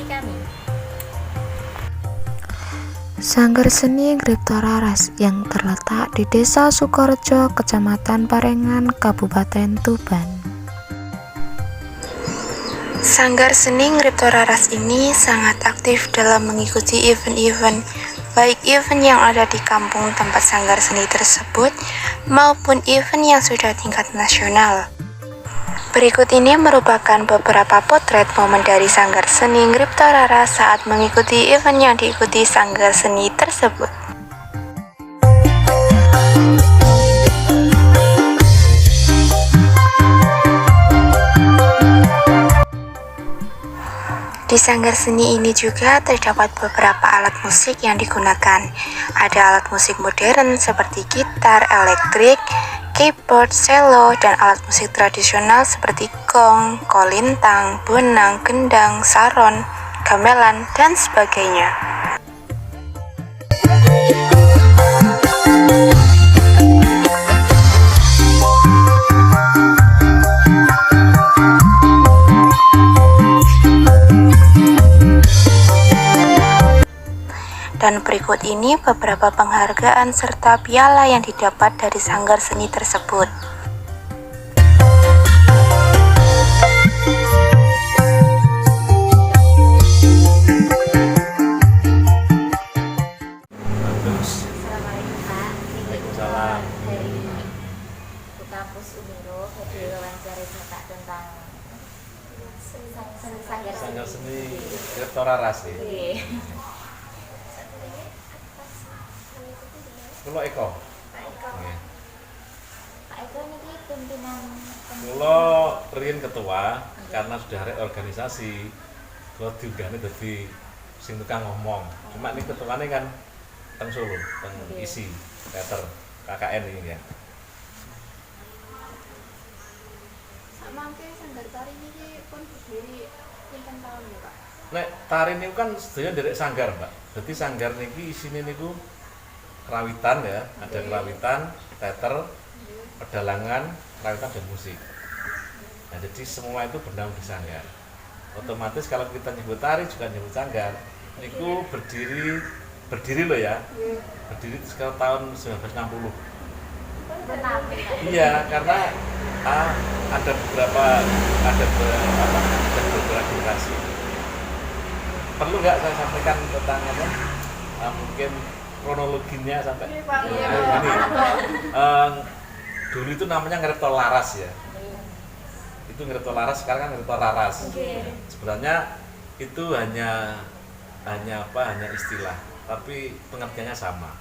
kami. Sanggar Seni Ngripta Raras yang terletak di Desa Sukorejo, Kecamatan Parengan, Kabupaten Tuban. Sanggar Seni Ngripta Raras ini sangat aktif dalam mengikuti event-event, baik event yang ada di kampung tempat sanggar seni tersebut maupun event yang sudah tingkat nasional. Berikut ini merupakan beberapa potret momen dari Sanggar Seni Ngripta Raras saat mengikuti event yang diikuti Sanggar Seni tersebut. Di Sanggar Seni ini juga terdapat beberapa alat musik yang digunakan. Ada alat musik modern seperti gitar, elektrik, keyboard, cello, dan alat musik tradisional seperti gong, kolintang, bonang, gendang, saron, gamelan, dan sebagainya. Dan berikut ini beberapa penghargaan serta piala yang didapat dari Sanggar Seni tersebut. Assalamualaikum Pak, ini Iqbal dari Kampus Uniro. Jadi wawancara Bapak tentang Sanggar Seni Ngripta Raras ya. Kulo Eko. Pak Eko ini pimpinan. Kulo riyen ketua karena sudah arek organisasi. Kulo diunggahne dadi sing tukang ngomong. Cuma ini ketuane kan teng Solo, teng isi teater KKN ini ya. Mangke sanggar tari ini pun berdiri pinten tahun ya Pak? Nek tari niku kan sedaya nderek sanggar, Mbak. Dadi sanggar niki isine niku kerawitan ya, ada kerawitan, teater, pedalangan, kerawitan dan musik. Nah, jadi semua itu bernaung di sanggar. Otomatis kalau kita nyebut tari juga nyebut sanggar. Niku berdiri loh ya. Berdiri sekitar tahun 1960. Iya, karena ada beberapa generasi. Perlu nggak saya sampaikan tentang apa? Mungkin kronologinya sampai ini. Dulu itu namanya Ngripta Laras ya. Itu Ngripta Laras, sekarang kan Ngripta Raras. Sebenarnya itu hanya istilah, tapi pengertiannya sama.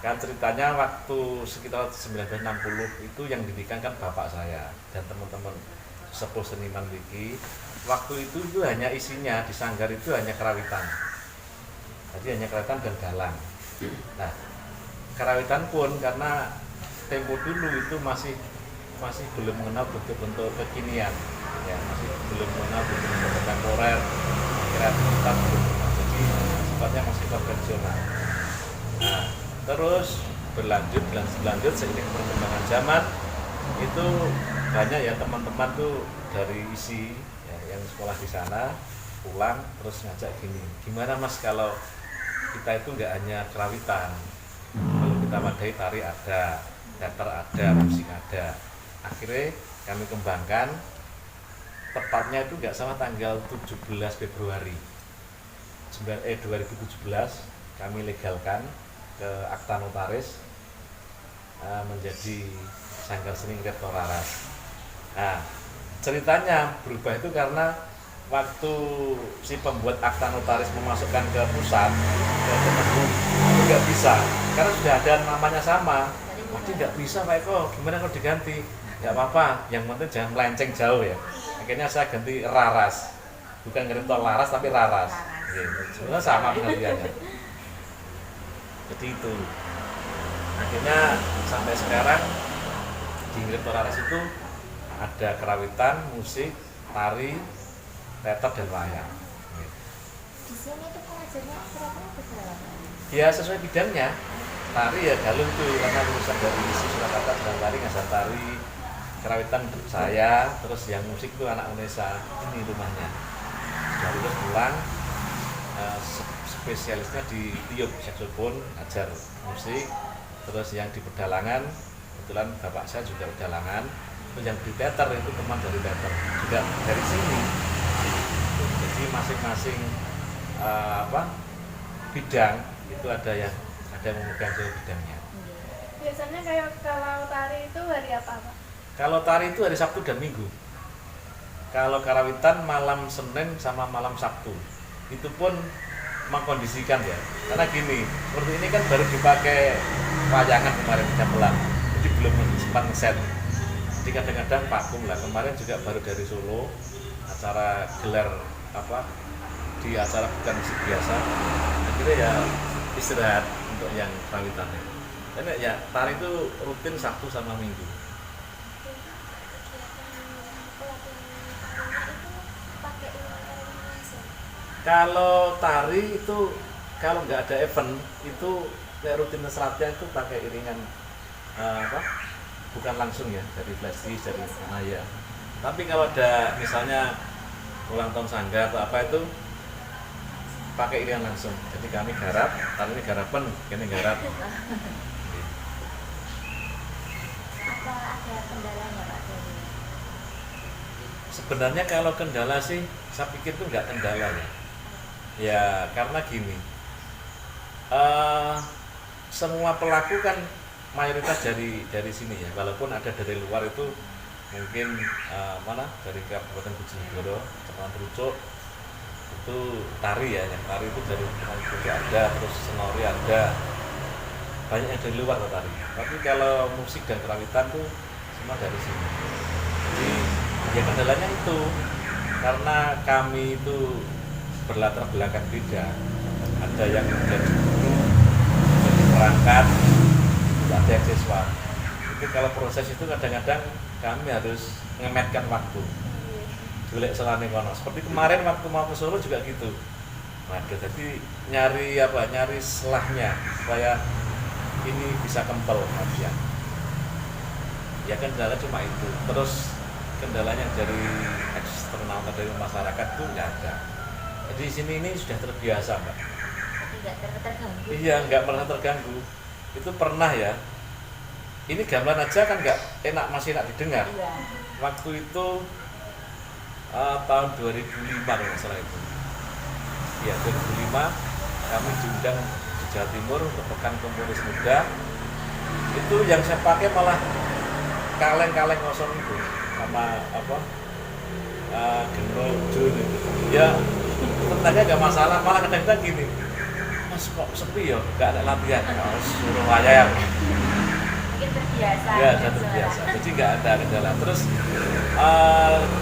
Kan ceritanya waktu sekitar 1960 itu yang didirikan kan bapak saya dan teman-teman sepuh seniman Wiki. Waktu itu hanya isinya di sanggar itu hanya kerawitan. Jadi hanya kerawitan dan dalang. Nah, kerawitan pun karena tempo dulu itu masih belum mengenal bentuk-bentuk kekinian, ya masih belum mengenal bentuk-bentuk kontemporer, kreativitas belum mengenal. Jadi sifatnya masih konvensional. Nah, terus berlanjut seiring perkembangan zaman itu banyak ya teman-teman tuh dari isi ya, yang sekolah di sana pulang terus ngajak gini, gimana Mas kalau kita itu nggak hanya kerawitan, kalau kita wadai tari ada, teater ada, musik ada. Akhirnya kami kembangkan, tepatnya itu nggak salah tanggal 17 Februari 2017 kami legalkan ke akta notaris menjadi Sanggar Seni Ngripta Raras. Nah, ceritanya berubah itu karena waktu si pembuat akta notaris memasukkan ke pusat, ke Kemenhub, itu nggak bisa, karena sudah ada namanya sama. Jadi nggak bisa Pak Eko, gimana kalau diganti? Nggak apa-apa, yang penting jangan melenceng jauh ya. Akhirnya saya ganti Raras, bukan Ngripta Laras tapi Raras. Sebenarnya sama pengertiannya. Jadi itu. Akhirnya sampai sekarang di Ngripta Raras itu ada kerawitan, musik, tari, teater dan wayang. Di sini itu pengajarnya kira-kira berapa? Ya sesuai bidangnya. Tari ya Galung tuh karena lulusan dari isi Surakarta dan tari ngajar tari, kerawitan saya, terus yang musik tuh anak Unesa ini rumahnya. sudah lulus pulang, spesialisnya di tiup saksofon, ajar musik. Terus yang di pedalangan, kebetulan bapak saya juga pedalangan. Terus yang di teater itu teman dari teater juga dari sini. Jadi masing-masing bidang itu ada yang memegang bidangnya. Biasanya kayak kalau tari itu hari apa, Pak? Kalau tari itu hari Sabtu dan Minggu. Kalau karawitan malam Senin sama malam Sabtu. Itu pun mengkondisikan ya. Karena gini, seperti ini kan baru dipakai wayangan kemarin gamelan. Jadi belum sempat ngeset. Jadi kadang-kadang vakum lah. Kemarin juga baru dari Solo acara gelar di acara bukan musik biasa. Akhirnya ya istirahat untuk yang karawitannya. Dan ya tari itu rutin Sabtu sama Minggu. Kalau tari itu kalau nggak ada event itu kayak rutinitas latihan itu pakai iringan bukan langsung ya dari flash disk dari ya. Tapi kalau ada misalnya ulang tahun sanggar atau apa itu pakai iringan langsung. Jadi kami garap, tari ini garapan, kami garap. Apa ada kendalanya Pak dari? Sebenarnya kalau kendala sih saya pikir itu nggak kendala ya. Ya karena gini, semua pelaku kan mayoritas dari sini ya, walaupun ada dari luar itu mungkin dari Kabupaten Bojonegoro, Kecamatan Trucuk itu tari ya, yang tari itu dari Kecamatan Trucuk ada, terus Senori ada, banyak yang dari luar tari. Tapi kalau musik dan kerawitan tuh semua dari sini. Jadi ya kendalanya itu karena kami itu berlatar belakang beda, ada yang menjadi guru, menjadi perangkat, ada yang siswa. Itu kalau proses itu kadang-kadang kami harus ngemetkan waktu, golek kono. Seperti kemarin waktu mau ke Solo juga gitu. Waduh, jadi nyari selahnya supaya ini bisa kempel latihan. Ya kendala cuma itu. Terus kendalanya dari eksternal dari masyarakat itu nggak ada. Jadi di sini ini sudah terbiasa, Mbak. Tidak terganggu. Iya, nggak pernah terganggu. Itu pernah ya. Ini gamelan aja kan nggak enak, masih enak didengar. Iya. Waktu itu tahun 2005 kalau nggak salah itu. Iya, 2005 kami diundang di Jawa Timur untuk Pekan Komponis Muda. Itu yang saya pakai malah kaleng-kaleng kosong itu sama Genro Jun itu. Ya ternyata nggak masalah, malah kadang-kadang gini, Mas kok sepi ya, nggak ada latihan, suruh wayang. Mungkin terbiasa. Ya sudah terbiasa, jadi nggak ada kendala. Terus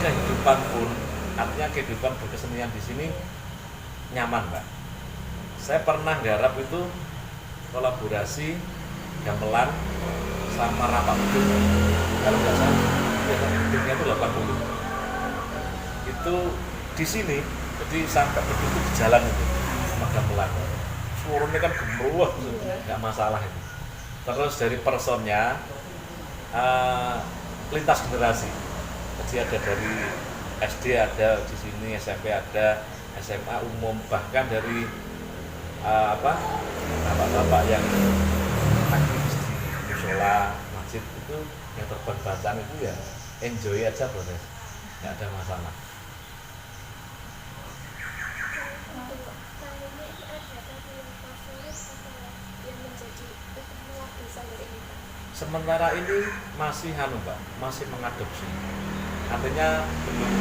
kehidupan pun, artinya kehidupan berkesenian di sini nyaman, Mbak. Saya pernah garap itu kolaborasi gamelan sama Rapak Udung, kalau nggak salah, udungnya itu 80. Itu di sini, jadi sampai begitu di jalan itu sama gamelan. Suaranya kan gemuruh, nggak masalah itu. Terus dari personnya lintas generasi. Jadi ada dari SD ada di sini, SMP ada, SMA umum, bahkan dari bapak-bapak yang aktivis di musola, masjid itu yang terbang bacaan itu ya enjoy aja proses, nggak ada masalah. Sementara ini masih Mbak, masih mengadopsi. Artinya belum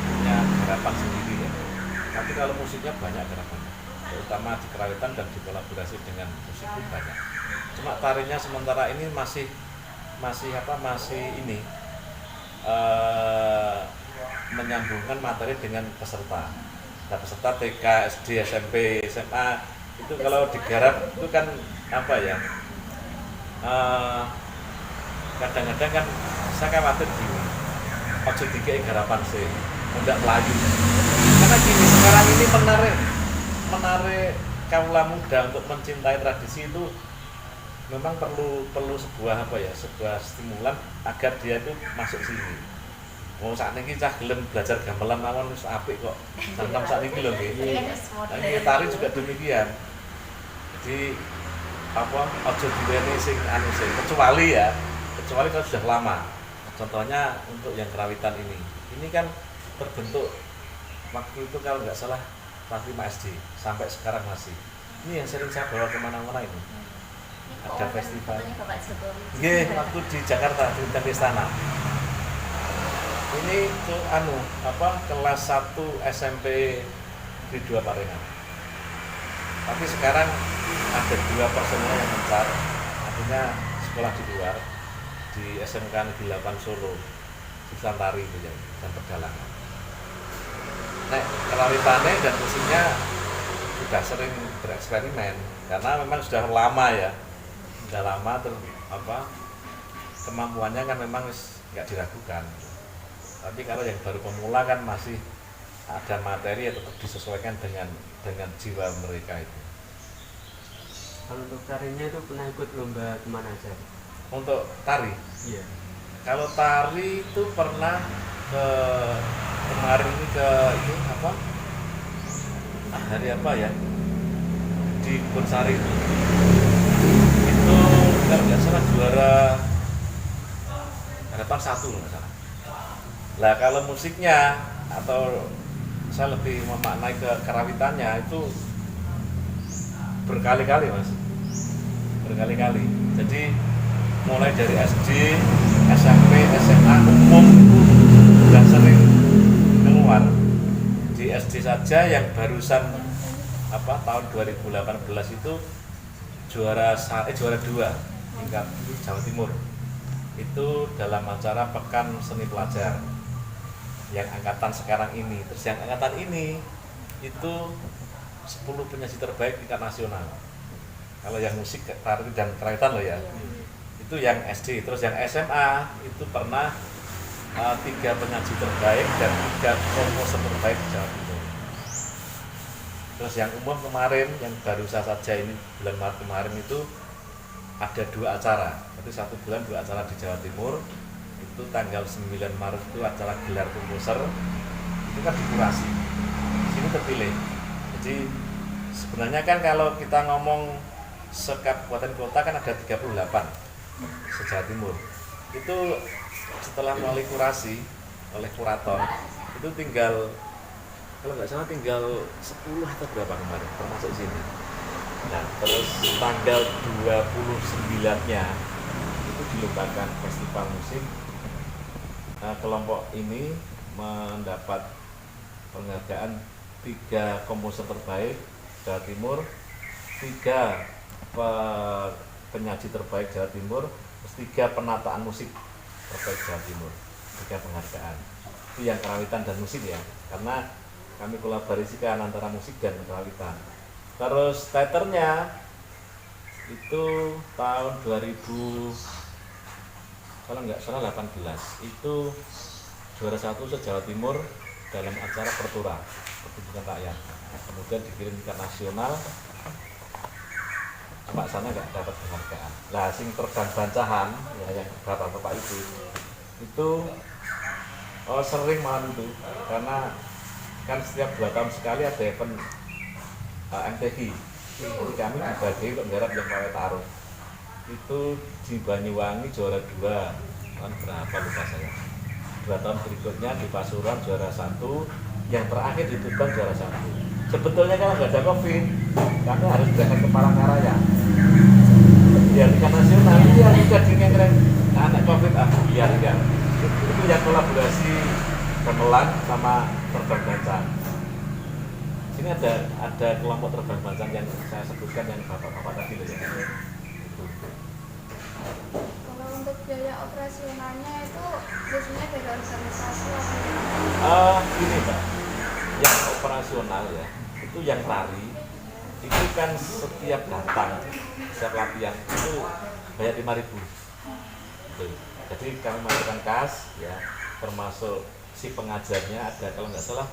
punya garapan sendiri ya. Tapi kalau musiknya banyak garapannya, terutama di kerawitan dan dikolaborasi dengan musik pun banyak. Cuma tarinya sementara ini masih ini menyambungkan materi dengan peserta. Nah, peserta TK, SD, SMP, SMA itu kalau digarap itu kan kadang-kadang kan saya khawatir gini, ojo dikei garapan sih, tidak melayu. Karena gini, sekarang ini menarik kaula muda untuk mencintai tradisi itu memang perlu sebuah sebuah stimulan agar dia itu masuk sini. Wong sakniki cah gelem belajar gamelan mawon wis apik kok. Sampeyan sakniki lho nggih. Nggih tari juga demikian. Jadi apa aja diwene sing anu sing kecuali kalau sudah lama. Contohnya untuk yang kerawitan ini. Ini kan terbentuk waktu itu kalau nggak salah kelas 5 SD sampai sekarang masih. Ini yang sering saya bawa kemana-mana ini. Ada festival. Nggih, waktu di Jakarta di Istana. Ini ke kelas 1 SMP di 2 Parengan. Tapi sekarang ada 2 personel yang mencar, artinya sekolah di luar di SMK Negeri 8 Solo, jurusan tari itu ya, dan pedalangan. Nek kerawitannya dan musiknya sudah sering bereksperimen karena memang sudah lama ya, terus kemampuannya kan memang nggak diragukan. Tapi kalau yang baru pemula kan masih ada materi yang tetap disesuaikan dengan jiwa mereka itu. Kalau untuk tarinya itu pernah ikut lomba kemana aja? Untuk tari? Iya. Kalau tari itu pernah kemarin ini hari apa ya? Di Bonsari itu kalau nggak salah juara harapan 1 nggak salah. Lah kalau musiknya atau saya lebih memaknai ke kerawitannya itu berkali-kali Mas, berkali-kali. Jadi mulai dari SD, SMP, SMA umum itu sudah sering keluar. Di SD saja yang barusan tahun 2018 itu juara 2 tingkat Jawa Timur. Itu dalam acara Pekan Seni Pelajar yang angkatan sekarang ini. Terus yang angkatan ini itu 10 penyaji terbaik tingkat nasional. Kalau yang musik, tari dan kerawitan loh ya. Itu yang SD. Terus yang SMA itu pernah 3 penyaji terbaik dan 3 komposer terbaik di Jawa Timur. Terus yang umum kemarin yang baru saja ini bulan Maret kemarin itu ada 2 acara. Itu 1 bulan 2 acara di Jawa Timur. Itu tanggal 9 Maret itu acara gelar komposer. Itu kan dikurasi. Di sini terpilih. Jadi sebenarnya kan kalau kita ngomong sekabupaten kota kan ada 38 se-Jawa Timur. Itu setelah melalui kurasi oleh kurator itu tinggal kalau nggak salah tinggal 10 atau berapa kemarin termasuk sini. Nah terus tanggal 29-nya itu dilombakan festival musik. Kelompok ini mendapat penghargaan 3 komposer terbaik Jawa Timur, 3 penyaji terbaik Jawa Timur, terus 3 penataan musik terbaik Jawa Timur, 3 penghargaan. Itu yang kerawitan dan musik ya, karena kami kolaborasikan antara musik dan kerawitan. Terus teaternya itu tahun 2000 kalau nggak salah 18 itu juara 1 se-Jawa Timur dalam acara Pertura pertunjukan rakyat. Kemudian dikirim ke nasional, Pak sana nggak dapat penghargaan. Lah sing terbang bancahan ya yang bapak-bapak itu sering malam itu karena kan setiap 2 tahun sekali ada event MTQ. Jadi kami dibagi untuk menggarap yang Pawe Taruh. Itu di Banyuwangi juara 2 tahun berapa lupa saya. 2 tahun berikutnya di Pasuruan juara 1, yang terakhir di Tuban juara 1. Sebetulnya kalau nggak ada COVID, kami harus berangkat ke Palangkaraya. Biar tingkat nasional, iya juga dengan keren. Anak COVID biar ya. Itu yang kolaborasi gamelan sama terbang bancaan. Sini ada kelompok terbang bancaan yang saya sebutkan yang bapak-bapak tadi loh ya. Kalau untuk biaya operasionalnya itu biasanya dari organisasi Ini Mbak, yang operasional ya, itu yang tari, itu kan setiap datang, setiap latihan itu bayar 5.000. Jadi kami masukkan kas ya, termasuk si pengajarnya ada kalau nggak salah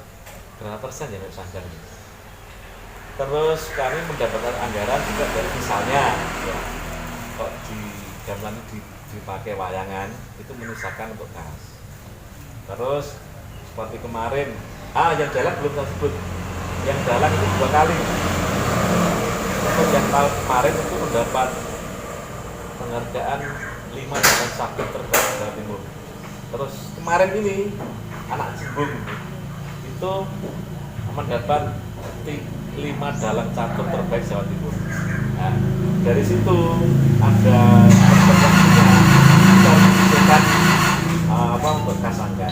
berapa persen ya sanggar. Terus kami mendapatkan anggaran juga dari misalnya ya, kok di gamelan dipakai wayangan itu menyisakan untuk kas. Terus seperti kemarin, yang jalan belum saya sebut, yang jalan itu 2 kali. Terus yang tahun kemarin itu mendapat penghargaan 5 jalan sakit terbaik Jawa Timur. Terus kemarin ini anak Cimbung itu mendapat 5 dalang catur terbaik Jawa Timur. Nah, dari situ ada perspektifnya kita menunjukkan untuk Kasangga.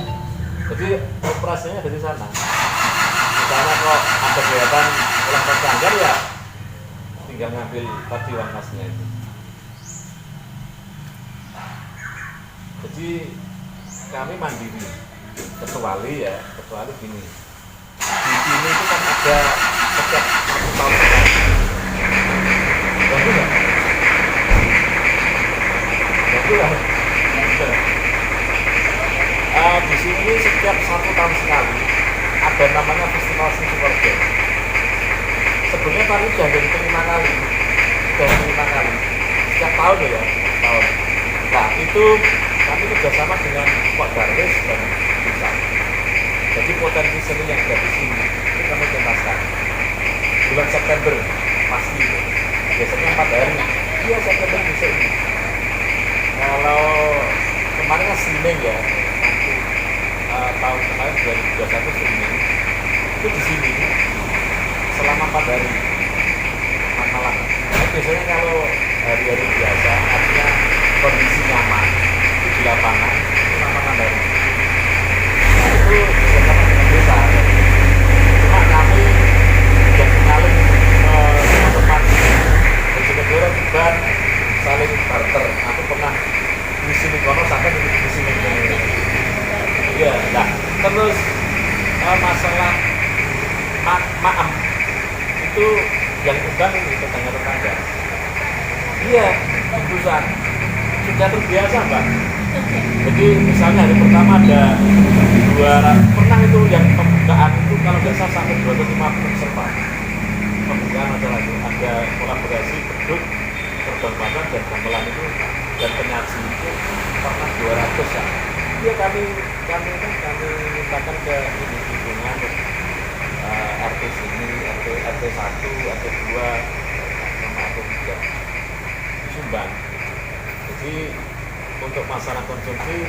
Jadi operasinya dari sana. Misalnya kok ada kegiatan ulang tahun Sanggar ya tinggal ngambil tadi wangkasnya itu. Jadi kami mandiri, kecuali gini. Di sini itu kan ada setiap 1 tahun sekali. Bagus nggak? Bagus lah. Di sini setiap 1 tahun sekali ada namanya festival seni Sukorejo. Sebelumnya kami sudah dari 5 kali, setiap tahun ya, tahun. Nah itu kami kerjasama dengan Pak Darwis dan Bisa. Jadi potensi seni yang ada di sini itu kami tuntaskan. Bulan September pasti itu. Biasanya 4 hari. Iya September bisa ini. Kalau kemarin kan streaming ya, tahun kemarin 2021 streaming itu di sini selama 4 hari 4 malam. Nah, biasanya kalau hari-hari biasa artinya kondisi nyaman itu di lapangan itu selama 6 hari. Nah, itu bersama dengan desa. Cuma kami sudah kenalin teman-teman Bojonegoro dan saling barter. Aku pernah di sini kono sampai di sini. Iya, nah terus masalah maam itu yang undang ini tetangga-tetangga. Iya, urusan sudah terbiasa Mbak. Jadi misalnya hari pertama ada 200, pernah itu yang pembukaan itu kalau nggak salah sampai 250 peserta. Pembukaan ada kolaborasi beduk, terbang padang dan gamelan itu dan penyaji itu pernah 200 ya. Iya kami mintakan ke ini lingkungan RT sini, RT 1, RT 2 sama RT 3 disumbang. Jadi untuk masalah konsumsi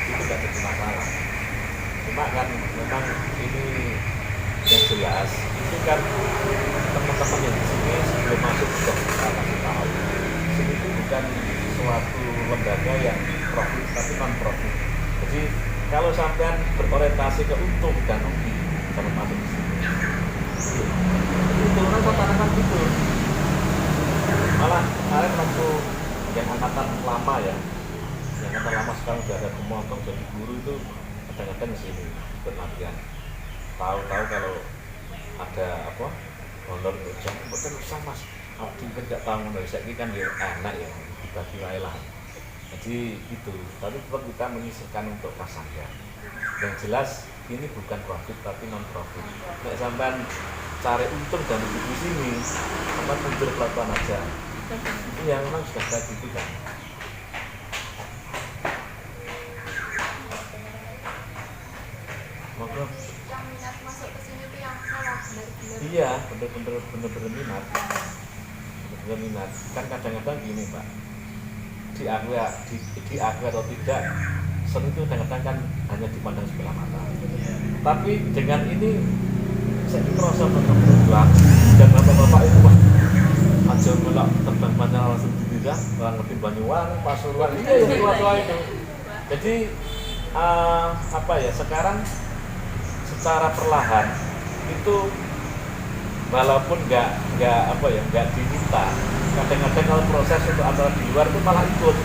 itu tidak jadi masalah. Cuma kan memang ini yang jelas itu kan teman-teman yang di sini sebelum masuk sudah kita kasih tahu. Sini itu bukan suatu lembaga yang profit tapi non profit. Jadi kalau sampean berorientasi ke untung dan rugi jangan masuk di sini. Itu orang katakan gitu. Malah kemarin waktu yang angkatan lama ya, yang angkatan lama sekarang sudah ada kemotong jadi guru itu kadang-kadang di sini berlatihan. Tahu-tahu kalau ada apa honor jam betul usah mas. Aku tidak tahu dari saya ini kan ya enak ya dibagi lah. Jadi itu, tapi tetap kita menyisihkan untuk Kasangga. Yang jelas ini bukan profit tapi non profit. Nek sampean cari untung dan rugi di sini, sampean mundur pelan-pelan aja. Itu yang memang sudah saya buktikan. Monggo. Yang minat masuk ke sini tuh yang kalau benar-benar. Iya, bener-bener minat. Bener-bener minat. Kan kadang-kadang gini Pak. Diakui atau tidak, seni itu kadang-kadang kan hanya dipandang sebelah mata. Tapi dengan ini saya merasa berjuang dan bapak-bapak itu aja melak terbang panjang langsung tidak orang lebih Banyuwangi, Pasuruan yang tua-tua itu. Jadi apa ya sekarang secara perlahan itu walaupun nggak diminta, kadang-kadang kalau proses untuk acara di luar itu malah ikut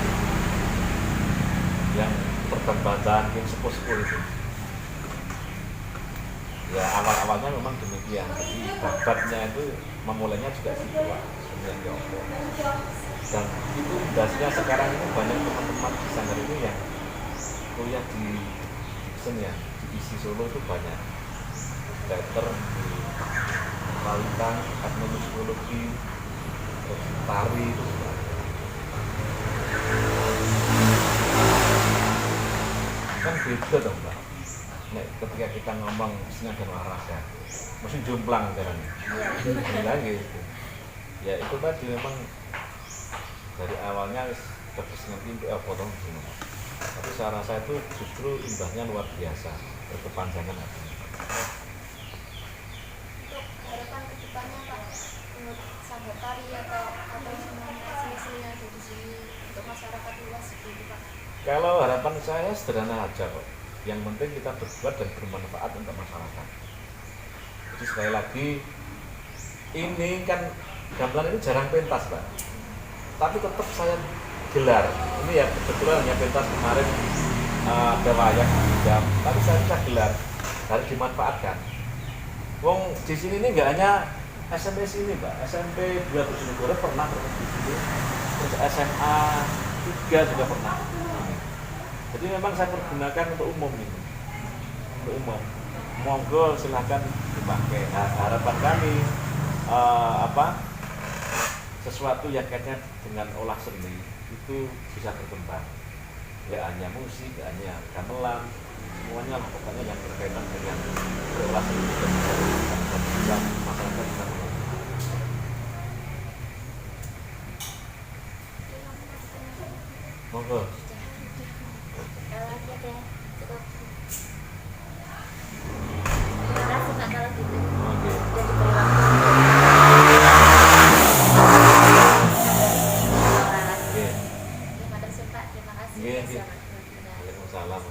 yang pertempatan yang sepuh-sepuh itu ya awal-awalnya memang demikian. Jadi babatnya itu memulainya juga di luar sebenarnya Tiongkok dan itu dasarnya sekarang ini banyak teman-teman di Sanggar ini yang kuliah di Dixon ya, di ISI Solo itu banyak teater di Palitan, etnomusikologi, terus tari itu juga. kan beda dong Mbak. Nek ketika kita ngomong seni dan olahraga, mesti jomplang kan. Iya. Gitu. Ya itu tadi memang dari awalnya kesenian itu potong dulu. Tapi saya rasa itu justru imbasnya luar biasa, berkepanjangan artinya. Untuk harapan kedepannya Pak, menurut Sanggar Tari atau semua seni-seni yang ada di sini untuk masyarakat luas gitu Pak. Kalau harapan saya sederhana aja kok. Yang penting kita berbuat dan bermanfaat untuk masyarakat. Jadi sekali lagi, ini kan gamelan ini jarang pentas Pak. Tapi tetap saya gelar. Ini ya kebetulan hanya pentas kemarin ada wayang jam. Tapi saya bisa gelar, harus dimanfaatkan. Wong di sini ini nggak hanya SMP sini Pak, SMP 2 Bojonegoro pernah di sini, terus SMA 3 juga pernah. Jadi memang saya pergunakan untuk umum ini, untuk umum. Monggo silahkan dipakai. Nah, harapan kami sesuatu yang kaitannya dengan olah seni itu bisa berkembang. Ya hanya musik, gak hanya gamelan, semuanya lah pokoknya yang berkaitan dengan olah seni itu bisa masyarakat bisa mengerti. Monggo. Oke, cukup. Terima kasih Pak kalau gitu. Oke. Udah diberi waktu. Oke. Terima kasih Pak, terima kasih. Oke. Selamat berjalan. Waalaikumsalam.